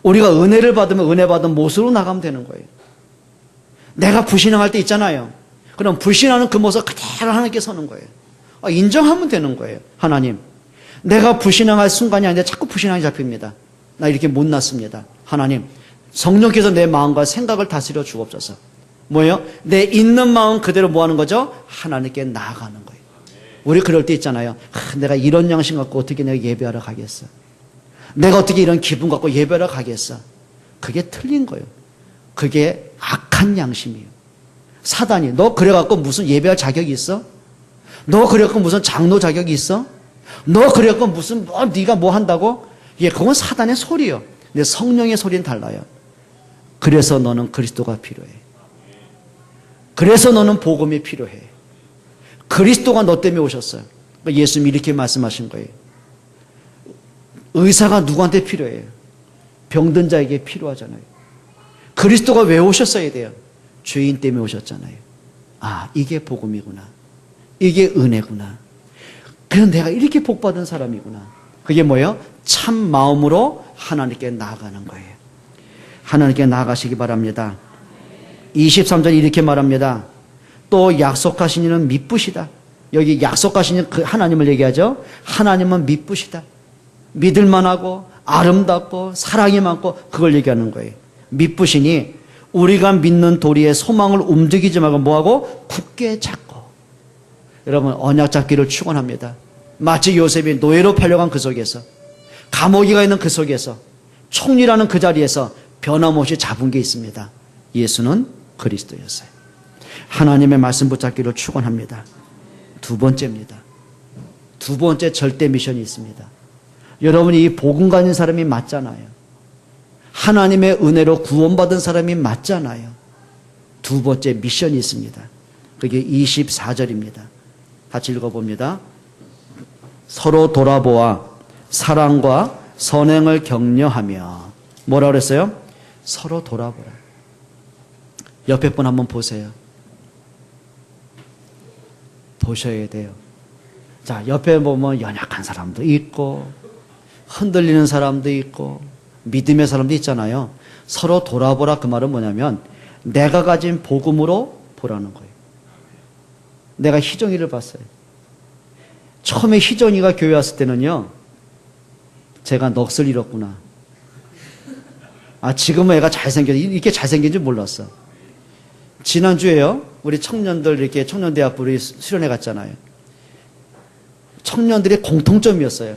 우리가 은혜를 받으면 은혜 받은 모습으로 나가면 되는 거예요. 내가 불신앙할 때 있잖아요. 그럼 불신하는 그 모습 그대로 하나님께 서는 거예요. 인정하면 되는 거예요. 하나님, 내가 불신앙할 순간이 아닌데 자꾸 불신앙이 잡힙니다. 나 이렇게 못났습니다. 하나님, 성령께서 내 마음과 생각을 다스려 주옵소서. 뭐예요? 내 있는 마음 그대로 뭐 하는 거죠? 하나님께 나아가는 거예요. 우리 그럴 때 있잖아요. 내가 이런 양심 갖고 어떻게 내가 예배하러 가겠어? 내가 어떻게 이런 기분 갖고 예배하러 가겠어? 그게 틀린 거예요. 그게 악한 양심이에요. 사단이 너 그래갖고 무슨 예배할 자격이 있어? 너 그래갖고 무슨 장로 자격이 있어? 너 그래갖고 무슨 네가 뭐 한다고? 예, 그건 사단의 소리요. 근데 성령의 소리는 달라요. 그래서 너는 그리스도가 필요해. 그래서 너는 복음이 필요해. 그리스도가 너 때문에 오셨어요. 예수님이 이렇게 말씀하신 거예요. 의사가 누구한테 필요해요? 병든 자에게 필요하잖아요. 그리스도가 왜 오셨어야 돼요? 죄인 때문에 오셨잖아요. 아, 이게 복음이구나. 이게 은혜구나. 그래서 내가 이렇게 복받은 사람이구나. 그게 뭐예요? 참 마음으로 하나님께 나아가는 거예요. 하나님께 나아가시기 바랍니다. 23절 이렇게 말합니다. 또 약속하신 이는 미쁘시다. 여기 약속하신 그 하나님을 얘기하죠. 하나님은 미쁘시다. 믿을만하고 아름답고 사랑이 많고 그걸 얘기하는 거예요. 미쁘시니 우리가 믿는 도리에 소망을 움직이지 말고 뭐하고? 굳게 잡고. 여러분 언약 잡기를 축원합니다. 마치 요셉이 노예로 팔려간 그 속에서 감옥에 가 있는 그 속에서 총리라는 그 자리에서 변함없이 잡은 게 있습니다. 예수는 그리스도였어요. 하나님의 말씀 붙잡기를 축원합니다. 두 번째입니다. 두 번째 절대 미션이 있습니다. 여러분이 이 복음 가진 사람이 맞잖아요. 하나님의 은혜로 구원받은 사람이 맞잖아요. 두 번째 미션이 있습니다. 그게 24절입니다. 같이 읽어봅니다. 서로 돌아보아 사랑과 선행을 격려하며 뭐라 그랬어요? 서로 돌아보라. 옆에 분 한번 보세요. 보셔야 돼요. 자, 옆에 보면 연약한 사람도 있고 흔들리는 사람도 있고 믿음의 사람도 있잖아요. 서로 돌아보라 그 말은 뭐냐면 내가 가진 복음으로 보라는 거예요. 내가 희정이를 봤어요. 처음에 희정이가 교회 왔을 때는요. 제가 넋을 잃었구나. 아, 지금은 애가 잘생겨. 이렇게 잘생긴 줄 몰랐어. 지난주에요. 우리 청년들 이렇게 청년대학부 우리 수련회 갔잖아요. 청년들의 공통점이었어요.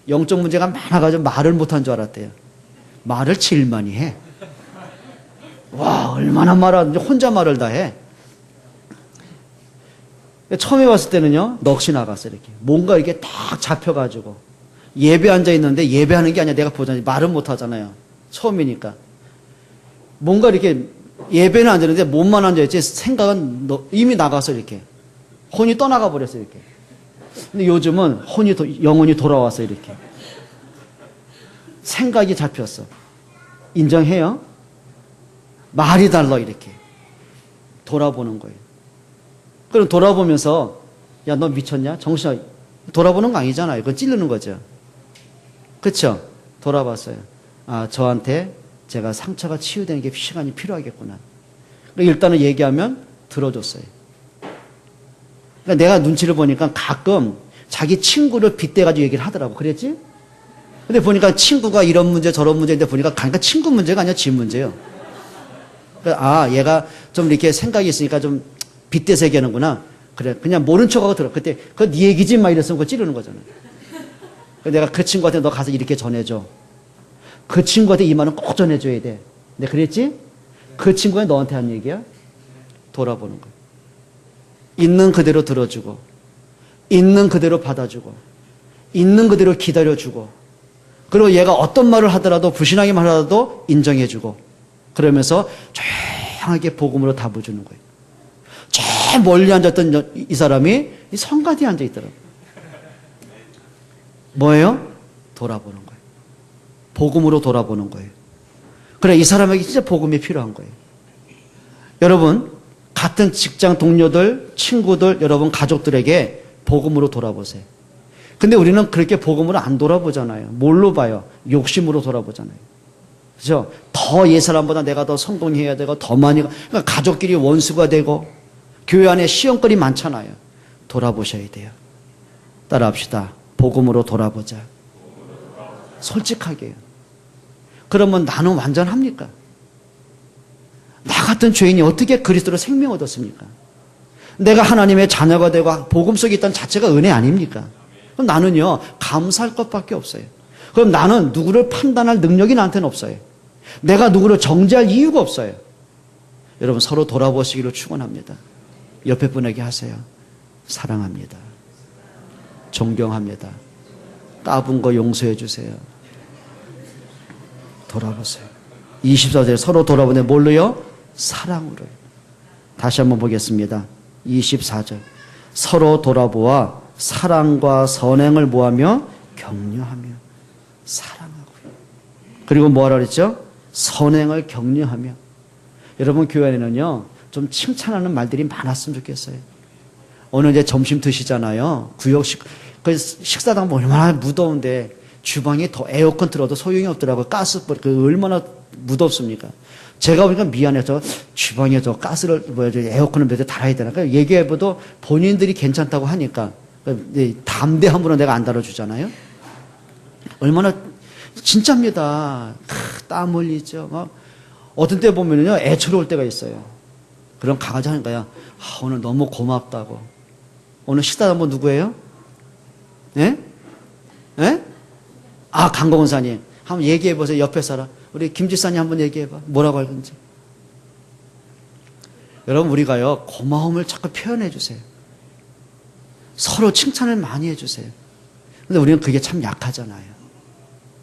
영적 문제가 많아가지고 말을 못한 줄 알았대요. 말을 제일 많이 해. 와, 얼마나 말하는지 혼자 말을 다 해. 처음에 왔을 때는요, 넋이 나갔어요, 이렇게. 뭔가 이렇게 딱 잡혀가지고. 예배 앉아있는데 예배하는 게 아니라 내가 보자니 말은 못하잖아요. 처음이니까. 뭔가 이렇게 예배는 앉았는데 몸만 앉아있지 생각은 이미 나가서 이렇게. 혼이 떠나가 버렸어요, 이렇게. 근데 요즘은 혼이 영혼이 돌아와서 이렇게. 생각이 잡혔어. 인정해요? 말이 달라, 이렇게. 돌아보는 거예요. 그럼 돌아보면서 야, 너 미쳤냐? 정신아. 돌아보는 거 아니잖아요. 그건 찌르는 거죠. 그렇죠? 돌아봤어요. 아, 저한테 제가 상처가 치유되는 게 시간이 필요하겠구나. 일단은 얘기하면 들어줬어요. 그러니까 내가 눈치를 보니까 가끔 자기 친구를 빗대가지고 얘기를 하더라고. 그랬지? 근데 보니까 친구가 이런 문제 저런 문제인데 보니까 그러니까 친구 문제가 아니라 지 문제예요. 아, 얘가 좀 이렇게 생각이 있으니까 좀 빗대서 얘기하는구나. 그래, 그냥 모른 척하고 들어. 그때, 그거 네 얘기지 마 이랬으면 그거 찌르는 거잖아. 내가 그 친구한테 너 가서 이렇게 전해줘. 그 친구한테 이 말은 꼭 전해줘야 돼. 내가 그랬지? 그 친구가 너한테 한 얘기야? 돌아보는 거야. 있는 그대로 들어주고, 있는 그대로 받아주고, 있는 그대로 기다려주고, 그리고 얘가 어떤 말을 하더라도, 불신하기만 하더라도 인정해주고, 그러면서 조용하게 복음으로 답을 주는 거예요. 저 멀리 앉았던 이 사람이 이 성가대에 앉아있더라고요. 뭐예요? 돌아보는 거예요. 복음으로 돌아보는 거예요. 그래, 이 사람에게 진짜 복음이 필요한 거예요. 여러분, 같은 직장 동료들, 친구들, 여러분 가족들에게 복음으로 돌아보세요. 근데 우리는 그렇게 복음으로 안 돌아보잖아요. 뭘로 봐요? 욕심으로 돌아보잖아요. 그죠? 더 옛 사람보다 내가 더 성공해야 되고, 더 많이, 그러니까 가족끼리 원수가 되고, 교회 안에 시험거리 많잖아요. 돌아보셔야 돼요. 따라합시다. 복음으로 돌아보자. 솔직하게요. 그러면 나는 완전합니까? 나 같은 죄인이 어떻게 그리스도로 생명 얻었습니까? 내가 하나님의 자녀가 되고 복음 속에 있다는 자체가 은혜 아닙니까? 그럼 나는요, 감사할 것밖에 없어요. 그럼 나는 누구를 판단할 능력이 나한테는 없어요. 내가 누구를 정죄할 이유가 없어요. 여러분, 서로 돌아보시기를 축원합니다. 옆에 분에게 하세요. 사랑합니다. 존경합니다. 까분 거 용서해 주세요. 돌아보세요. 24절에 서로 돌아보네. 뭘로요? 사랑으로요. 다시 한번 보겠습니다. 24절. 서로 돌아보아 사랑과 선행을 모하며 격려하며 사랑하고요. 그리고 뭐하라 그랬죠? 선행을 격려하며. 여러분, 교회 안에는요, 좀 칭찬하는 말들이 많았으면 좋겠어요. 오늘 이제 점심 드시잖아요. 구역식, 그 식사당 얼마나 무더운데 주방에 더 에어컨 틀어도 소용이 없더라고요. 가스불, 그 얼마나 무덥습니까? 제가 보니까 미안해서 주방에 저 가스를, 에어컨을 몇 대 달아야 되나. 그러니까 얘기해봐도 본인들이 괜찮다고 하니까 담대함으로 내가 안 달아주잖아요. 얼마나, 진짜입니다. 땀 흘리죠. 막 어떤 때 보면요, 애처로울 때가 있어요. 그럼 강아지 하는 거야. 오늘 너무 고맙다고. 오늘 식사 한번 누구예요? 예? 예? 아, 강공원사님. 한번 얘기해보세요. 옆에 사람. 우리 김지사님 한번 얘기해봐. 뭐라고 할건지. 여러분, 우리가요, 고마움을 자꾸 표현해주세요. 서로 칭찬을 많이 해주세요. 근데 우리는 그게 참 약하잖아요.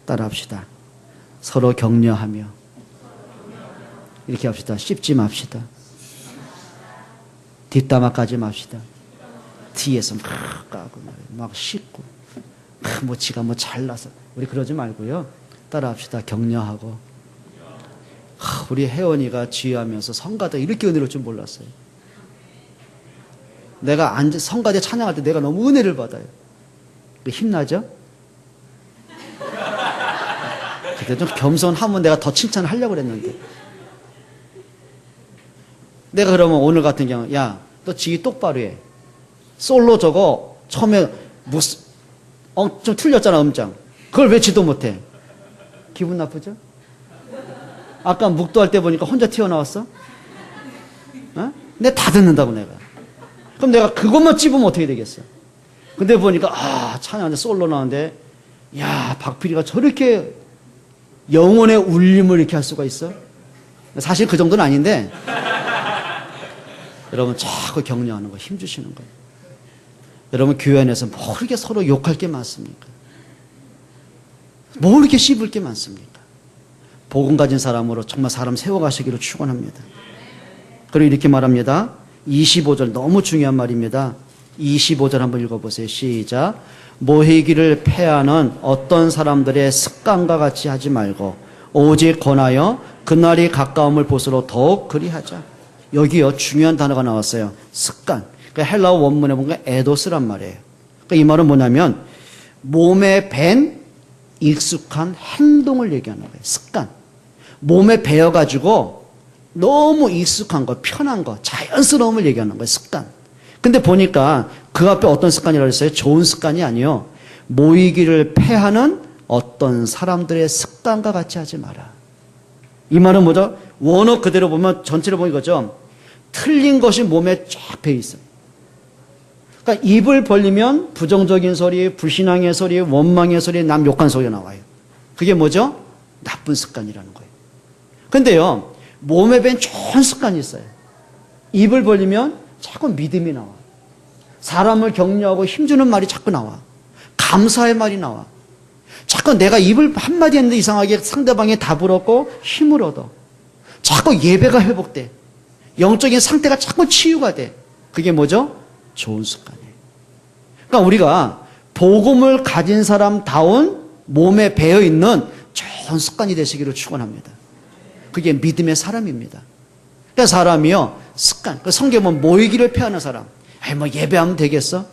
따라합시다. 서로 격려하며. 이렇게 합시다. 씹지 맙시다. 뒷담화 까지 맙시다. 뒤에서 막 까고 막 씹고 뭐 지가 뭐 잘나서 우리 그러지 말고요. 따라합시다. 격려하고. 우리 혜원이가 지휘하면서 성가대 이렇게 은혜로울 줄 몰랐어요. 내가 성가대 찬양할 때 내가 너무 은혜를 받아요. 힘나죠? 그때 좀 겸손하면 내가 더 칭찬을 하려고 그랬는데. 내가 그러면 오늘 같은 경우, 야, 너 지휘 똑바로 해. 솔로 저거 처음에 좀 틀렸잖아, 음장. 그걸 외치도 못해. 기분 나쁘죠? 아까 묵도할 때 보니까 혼자 튀어나왔어? 어? 내가 다 듣는다고 내가. 그럼 내가 그것만 찝으면 어떻게 되겠어? 근데 보니까 찬양하는데 솔로 나오는데 야, 박필이가 저렇게 영혼의 울림을 이렇게 할 수가 있어? 사실 그 정도는 아닌데 여러분 자꾸 격려하는 거, 힘주시는 거예요. 여러분 교회 안에서 뭐 이렇게 서로 욕할 게 많습니까? 뭐 이렇게 씹을 게 많습니까? 복음 가진 사람으로 정말 사람 세워가시기를 축원합니다. 그리고 이렇게 말합니다. 25절 너무 중요한 말입니다. 25절 한번 읽어보세요. 시작. 모이기를 패하는 어떤 사람들의 습관과 같이 하지 말고 오직 권하여 그날이 가까움을 보수로 더욱 그리하자. 여기요 중요한 단어가 나왔어요. 습관. 그러니까 헬라어 원문에 보면 에도스란 말이에요. 그러니까 이 말은 뭐냐면 몸에 밴 익숙한 행동을 얘기하는 거예요. 습관. 몸에 배어가지고 너무 익숙한 거, 편한 거, 자연스러움을 얘기하는 거예요. 습관. 근데 보니까 그 앞에 어떤 습관이라고 했어요? 좋은 습관이 아니요. 모이기를 패하는 어떤 사람들의 습관과 같이 하지 마라. 이 말은 뭐죠? 원어 그대로 보면 전체를 보는 거죠. 틀린 것이 몸에 쫙 배어 있어요. 그러니까 입을 벌리면 부정적인 소리, 불신앙의 소리, 원망의 소리, 남 욕한 소리가 나와요. 그게 뭐죠? 나쁜 습관이라는 거예요. 근데요, 몸에 밴 좋은 습관이 있어요. 입을 벌리면 자꾸 믿음이 나와. 사람을 격려하고 힘주는 말이 자꾸 나와. 감사의 말이 나와. 자꾸 내가 입을 한마디 했는데 이상하게 상대방의 답을 얻고 힘을 얻어. 자꾸 예배가 회복돼. 영적인 상태가 자꾸 치유가 돼. 그게 뭐죠? 좋은 습관이에요. 그러니까 우리가 복음을 가진 사람다운 몸에 배어있는 좋은 습관이 되시기를 축원합니다. 그게 믿음의 사람입니다. 그러니까 사람이요, 습관. 그 성경에 보면 모이기를 패하는 사람. 뭐 예배하면 되겠어?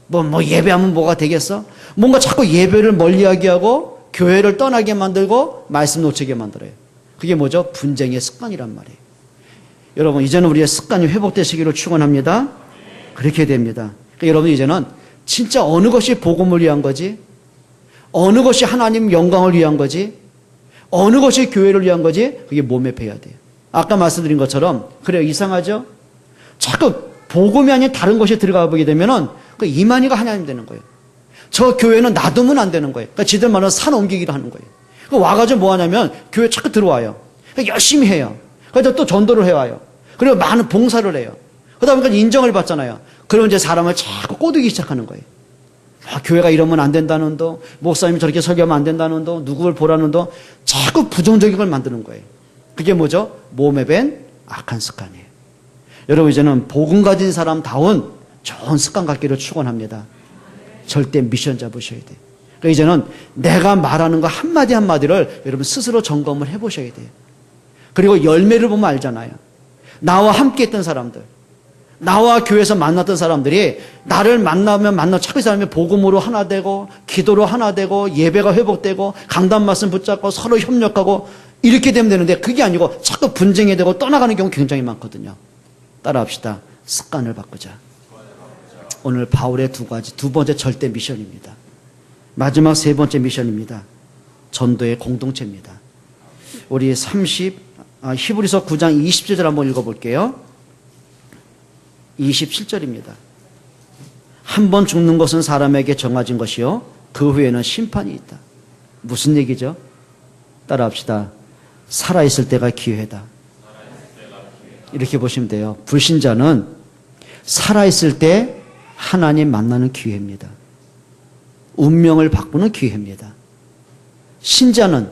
뭐 예배하면 뭐가 되겠어? 뭔가 자꾸 예배를 멀리하게 하고 교회를 떠나게 만들고 말씀 놓치게 만들어요. 그게 뭐죠? 분쟁의 습관이란 말이에요. 여러분, 이제는 우리의 습관이 회복되시기를 축원합니다. 그렇게 됩니다. 그러니까 여러분, 이제는 진짜 어느 것이 복음을 위한 거지? 어느 것이 하나님 영광을 위한 거지? 어느 것이 교회를 위한 거지? 그게 몸에 배야 돼요. 아까 말씀드린 것처럼, 그래요, 이상하죠? 자꾸 복음이 아닌 다른 것이 들어가 보게 되면은 그 이만희가 하나님 되는 거예요. 저 교회는 놔두면 안 되는 거예요. 그러니까 지들 말은 산 옮기기를 하는 거예요. 와가지고 뭐 하냐면 교회 자꾸 들어와요. 그러니까 열심히 해요. 그래서 또 전도를 해와요. 그리고 많은 봉사를 해요. 그러다 보니까 인정을 받잖아요. 그러면 이제 사람을 자꾸 꼬드기 시작하는 거예요. 교회가 이러면 안 된다는 도, 목사님이 저렇게 설교하면 안 된다는 도, 누구를 보라는 도, 자꾸 부정적인 걸 만드는 거예요. 그게 뭐죠? 몸에 밴 악한 습관이에요. 여러분, 이제는 복음 가진 사람다운 좋은 습관 갖기를 축원합니다. 절대 미션 잡으셔야 돼요. 그러니까 이제는 내가 말하는 거 한마디 한마디를 여러분 스스로 점검을 해보셔야 돼요. 그리고 열매를 보면 알잖아요. 나와 함께 했던 사람들, 나와 교회에서 만났던 사람들이 나를 만나면 자꾸 이 사람이 복음으로 하나 되고 기도로 하나 되고 예배가 회복되고 강단 말씀 붙잡고 서로 협력하고 이렇게 되면 되는데, 그게 아니고 자꾸 분쟁이 되고 떠나가는 경우 굉장히 많거든요. 따라합시다. 습관을 바꾸자. 오늘 바울의 두 번째 절대 미션입니다. 마지막 세 번째 미션입니다. 전도의 공동체입니다. 우리 히브리서 9장 27절 한번 읽어볼게요. 27절입니다. 한 번 죽는 것은 사람에게 정해진 것이요 그 후에는 심판이 있다. 무슨 얘기죠? 따라합시다. 살아있을 때가 기회다. 이렇게 보시면 돼요. 불신자는 살아있을 때 하나님 만나는 기회입니다. 운명을 바꾸는 기회입니다. 신자는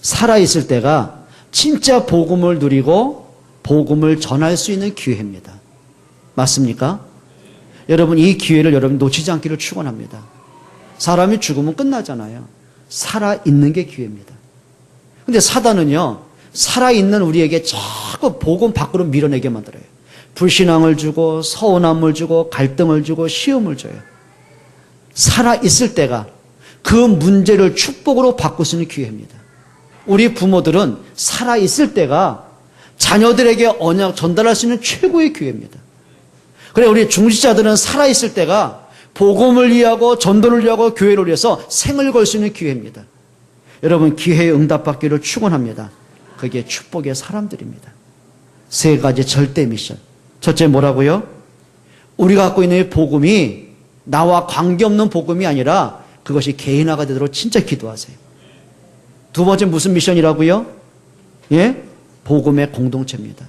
살아있을 때가 진짜 복음을 누리고 복음을 전할 수 있는 기회입니다. 맞습니까? 여러분, 이 기회를 여러분 놓치지 않기를 축원합니다. 사람이 죽으면 끝나잖아요. 살아있는 게 기회입니다. 근데 사단은요, 살아있는 우리에게 자꾸 복음 밖으로 밀어내게 만들어요. 불신앙을 주고 서운함을 주고 갈등을 주고 시험을 줘요. 살아있을 때가 그 문제를 축복으로 바꿀 수 있는 기회입니다. 우리 부모들은 살아있을 때가 자녀들에게 언약 전달할 수 있는 최고의 기회입니다. 그래, 우리 중직자들은 살아있을 때가 복음을 위하고 전도를 위하고 교회를 위해서 생을 걸 수 있는 기회입니다. 여러분, 기회에 응답받기를 축원합니다. 그게 축복의 사람들입니다. 세 가지 절대 미션. 첫째 뭐라고요? 우리가 갖고 있는 복음이 나와 관계없는 복음이 아니라 그것이 개인화가 되도록 진짜 기도하세요. 두 번째 무슨 미션이라고요? 예? 복음의 공동체입니다.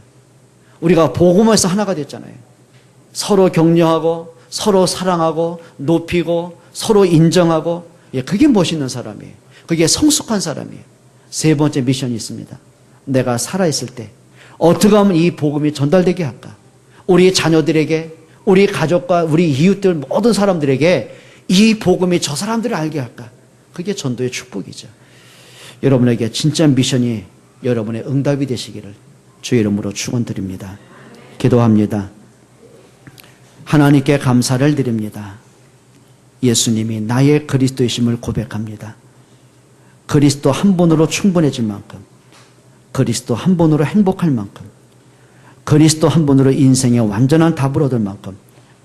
우리가 복음에서 하나가 됐잖아요. 서로 격려하고 서로 사랑하고 높이고 서로 인정하고, 예, 그게 멋있는 사람이에요. 그게 성숙한 사람이에요. 세 번째 미션이 있습니다. 내가 살아있을 때 어떻게 하면 이 복음이 전달되게 할까? 우리 자녀들에게, 우리 가족과 우리 이웃들 모든 사람들에게 이 복음이 저 사람들을 알게 할까? 그게 전도의 축복이죠. 여러분에게 진짜 미션이 여러분의 응답이 되시기를 주의 이름으로 축원드립니다. 기도합니다. 하나님께 감사를 드립니다. 예수님이 나의 그리스도이심을 고백합니다. 그리스도 한 분으로 충분해질 만큼, 그리스도 한 분으로 행복할 만큼, 그리스도 한 분으로 인생의 완전한 답을 얻을 만큼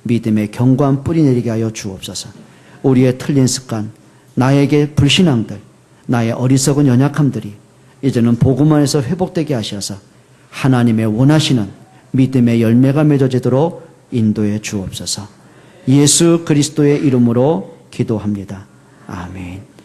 믿음의 견고한 뿌리 내리게 하여 주옵소서. 우리의 틀린 습관, 나에게 불신앙들, 나의 어리석은 연약함들이 이제는 복음 안에서 회복되게 하셔서 하나님의 원하시는 믿음의 열매가 맺어지도록 인도해 주옵소서. 예수 그리스도의 이름으로 기도합니다. 아멘.